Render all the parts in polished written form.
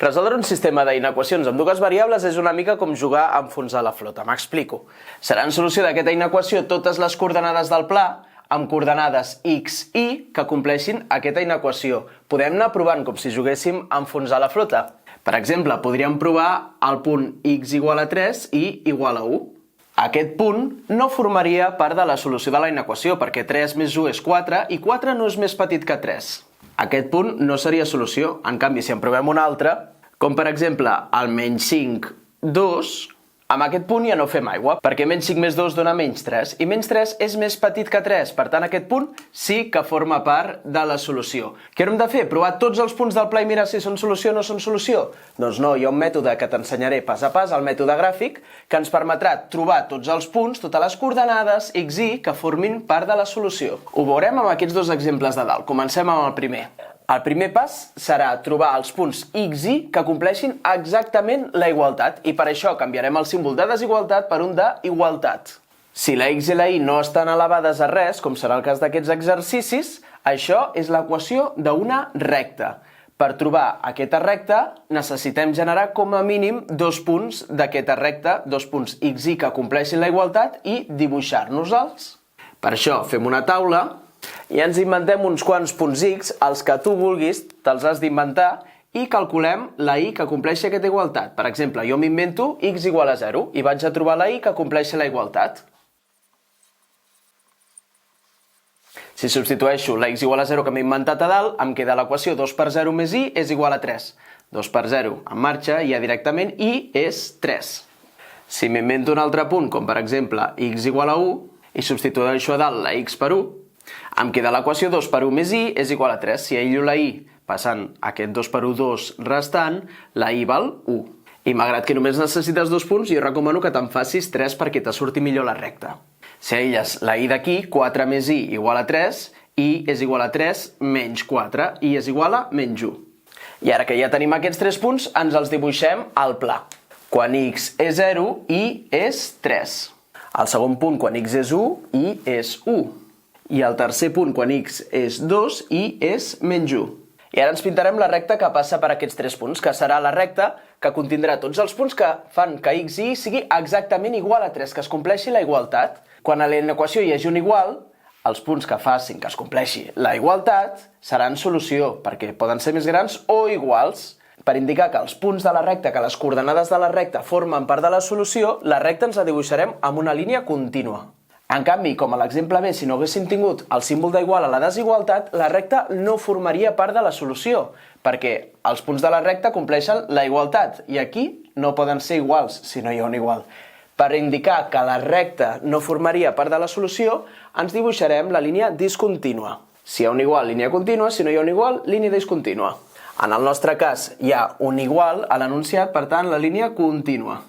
Resoldre un sistema d'inequacions amb dues variables és una mica com jugar a enfonsar la flota. M'explico. Serà en solució d'aquesta inequació totes les coordenades del pla amb coordenades x, i que compleixin aquesta inequació. Podem anar provant com si juguéssim a enfonsar la flota. Per exemple, podríem provar el punt x igual a 3 i igual a 1. Aquest punt no formaria part de la solució de la inequació perquè 3 més 1 és 4 i 4 no és més petit que 3. Aquest punt no seria solució. En canvi, si en provem un altre, com per exemple el menys 5, 2, amb aquest punt ja no fem aigua, perquè menys 5 més 2 dona menys 3, i menys 3 és més petit que 3, per tant aquest punt sí que forma part de la solució. Què hem de fer? Provar tots els punts del pla i mirar si són solució o no són solució? Doncs no, hi ha un mètode que t'ensenyaré pas a pas, el mètode gràfic, que ens permetrà trobar tots els punts, totes les coordenades x, y, que formin part de la solució. Ho veurem amb aquests dos exemples de dalt. Comencem amb el primer. El primer pas serà trobar els punts x, y que compleixin exactament la igualtat i per això canviarem el símbol de desigualtat per un d'igualtat. Si la x i la y no estan elevades a res, com serà el cas d'aquests exercicis, això és l'equació d'una recta. Per trobar aquesta recta necessitem generar com a mínim dos punts d'aquesta recta, dos punts x, y que compleixin la igualtat i dibuixar-nos-els. Per això fem una taula i ens inventem uns quants punts x, els que tu vulguis, te'ls has d'inventar, i calculem la y que compleixi aquesta igualtat. Per exemple, jo m'invento x igual a 0 i vaig a trobar la y que compleixi la igualtat. Si substitueixo la x igual a 0 que m'he inventat a dalt, em queda l'equació 2 per 0 més y és igual a 3. 2 per 0 en marxa i ja directament y és 3. Si m'invento un altre punt, com per exemple x igual a 1, i substitueixo a dalt la x per 1, em queda l'equació 2 per 1 més y és igual a 3. Si aïllo la y passant aquest 2 per 1, 2 restant, la y val 1. I malgrat que només necessites dos punts, jo recomano que te'n facis 3 perquè te surti millor la recta. Si aïlles la y d'aquí, 4 més y igual a 3, y és igual a 3 menys 4, y és igual a menys 1. I ara que ja tenim aquests 3 punts, ens els dibuixem al pla. Quan x és 0, y és 3. El segon punt, quan x és 1, y és 1. I el tercer punt, quan x és 2, y és menys 1. I ara ens pintarem la recta que passa per aquests 3 punts, que serà la recta que contindrà tots els punts que fan que x i y sigui exactament igual a 3, que es compleixi la igualtat. Quan a l'equació hi hagi un igual, els punts que facin que es compleixi la igualtat seran solució, perquè poden ser més grans o iguals. Per indicar que els punts de la recta, que les coordenades de la recta formen part de la solució, la recta ens la dibuixarem amb una línia contínua. En canvi, com a l'exemple B, si no haguéssim tingut el símbol d'igual a la desigualtat, la recta no formaria part de la solució, perquè els punts de la recta compleixen la igualtat, i aquí no poden ser iguals si no hi ha un igual. Per indicar que la recta no formaria part de la solució, ens dibuixarem la línia discontínua. Si hi ha un igual, línia contínua, si no hi ha un igual, línia discontínua. En el nostre cas, hi ha un igual a l'enunciat, per tant, la línia contínua.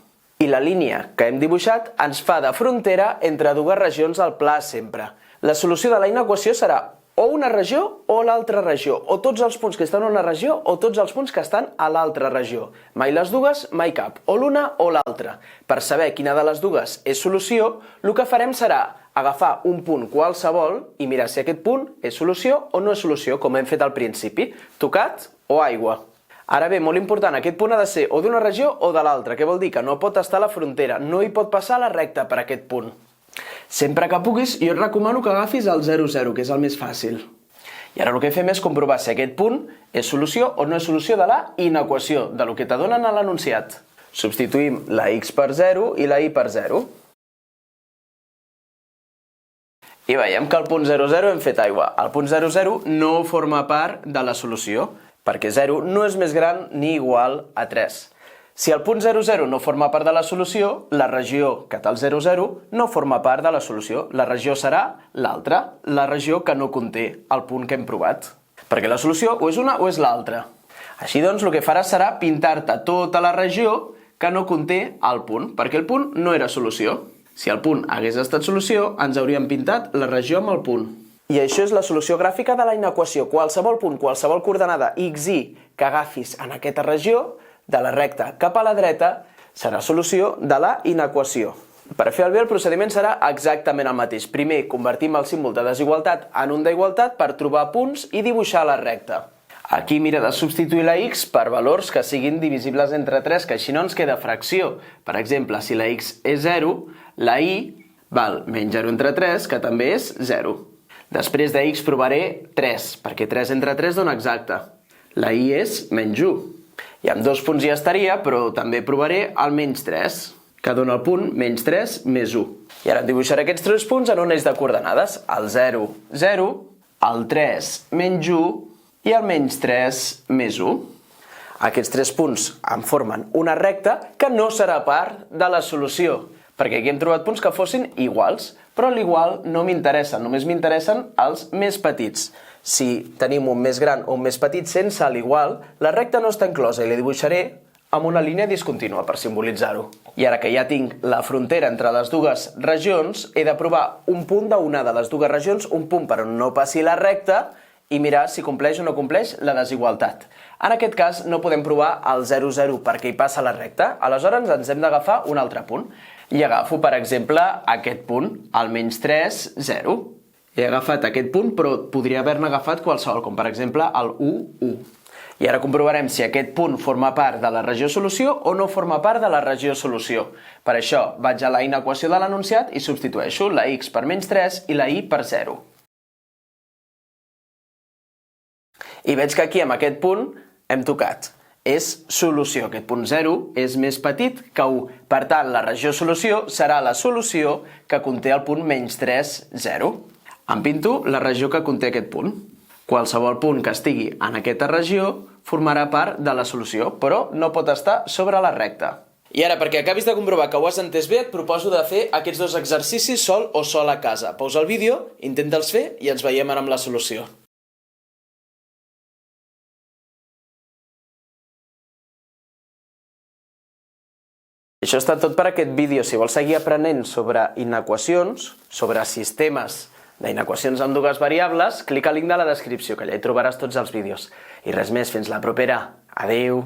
I la línia que hem dibuixat ens fa de frontera entre dues regions al pla sempre. La solució de la inequació serà o una regió o l'altra regió, o tots els punts que estan en una regió o tots els punts que estan a l'altra regió. Mai les dues, mai cap, o l'una o l'altra. Per saber quina de les dues és solució, el que farem serà agafar un punt qualsevol i mirar si aquest punt és solució o no és solució, com hem fet al principi, tocat o aigua. Ara bé, molt important, aquest punt ha de ser o d'una regió o de l'altra, que vol dir que no pot estar a la frontera, no hi pot passar la recta per aquest punt. Sempre que puguis, jo et recomano que agafis el 0, 0, que és el més fàcil. I ara el que fem és comprovar si aquest punt és solució o no és solució de la inequació, de lo que t'adonen a l'enunciat. Substituïm la x per 0 i la y per 0. I veiem que al punt 0, 0 hem fet aigua. El punt 0, 0 no forma part de la solució, perquè 0 no és més gran ni igual a 3. Si el punt 0, 0 no forma part de la solució, la regió que té el 0, 0 no forma part de la solució. La regió serà l'altra, la regió que no conté el punt que hem provat. Perquè la solució o és una o és l'altra. Així doncs, el que faràs serà pintar-te tota la regió que no conté el punt, perquè el punt no era solució. Si el punt hagués estat solució, ens hauríem pintat la regió amb el punt. I això és la solució gràfica de la inequació. Qualsevol punt, qualsevol coordenada x, y que agafis en aquesta regió, de la recta cap a la dreta, serà solució de la inequació. Per fer el bé, el procediment serà exactament el mateix. Primer, convertim el símbol de desigualtat en un d'igualtat per trobar punts i dibuixar la recta. Aquí mira de substituir la x per valors que siguin divisibles entre 3, que així no ens queda fracció. Per exemple, si la x és 0, la y val menys 0 entre 3, que també és 0. Després de x provaré 3, perquè 3 entre 3 dona exacte. La y és menys 1. I amb 2 punts ja estaria, però també provaré el menys 3, que dona el punt menys 3 més 1. I ara dibuixaré aquests 3 punts en un eix de coordenades. El 0, 0, el 3, menys 1, i el menys 3 més 1. Aquests 3 punts en formen una recta que no serà part de la solució, perquè aquí hem trobat punts que fossin iguals, però l'igual no m'interessa, només m'interessen els més petits. Si tenim un més gran o un més petit sense l'igual, la recta no està inclosa i la dibuixaré amb una línia discontínua per simbolitzar-ho. I ara que ja tinc la frontera entre les dues regions, he de provar un punt d'una de les dues regions, un punt per on no passi la recta, i mirar si compleix o no compleix la desigualtat. En aquest cas no podem provar el 0, 0 perquè hi passa la recta, aleshores ens hem d'agafar un altre punt. I agafo, per exemple, aquest punt, el menys 3, 0. He agafat aquest punt, però podria haver-ne agafat qualsevol, com per exemple el 1, 1. I ara comprovarem si aquest punt forma part de la regió solució o no forma part de la regió solució. Per això vaig a la inequació de l'enunciat i substitueixo la x per menys 3 i la y per 0. I veig que aquí, amb aquest punt, hem tocat. És solució. Aquest punt 0 és més petit que 1. Per tant, la regió solució serà la solució que conté el punt menys 3, 0. Em pinto la regió que conté aquest punt. Qualsevol punt que estigui en aquesta regió formarà part de la solució, però no pot estar sobre la recta. I ara, perquè acabis de comprovar que ho has entès bé, et proposo de fer aquests 2 exercicis sol o sol a casa. Pausa el vídeo, intenta'ls fer i ens veiem ara amb la solució. Això està tot per aquest vídeo. Si vols seguir aprenent sobre inequacions, sobre sistemes d'inequacions amb dues variables, clica al link de la descripció, que allà hi trobaràs tots els vídeos. I res més, fins la propera. Adéu!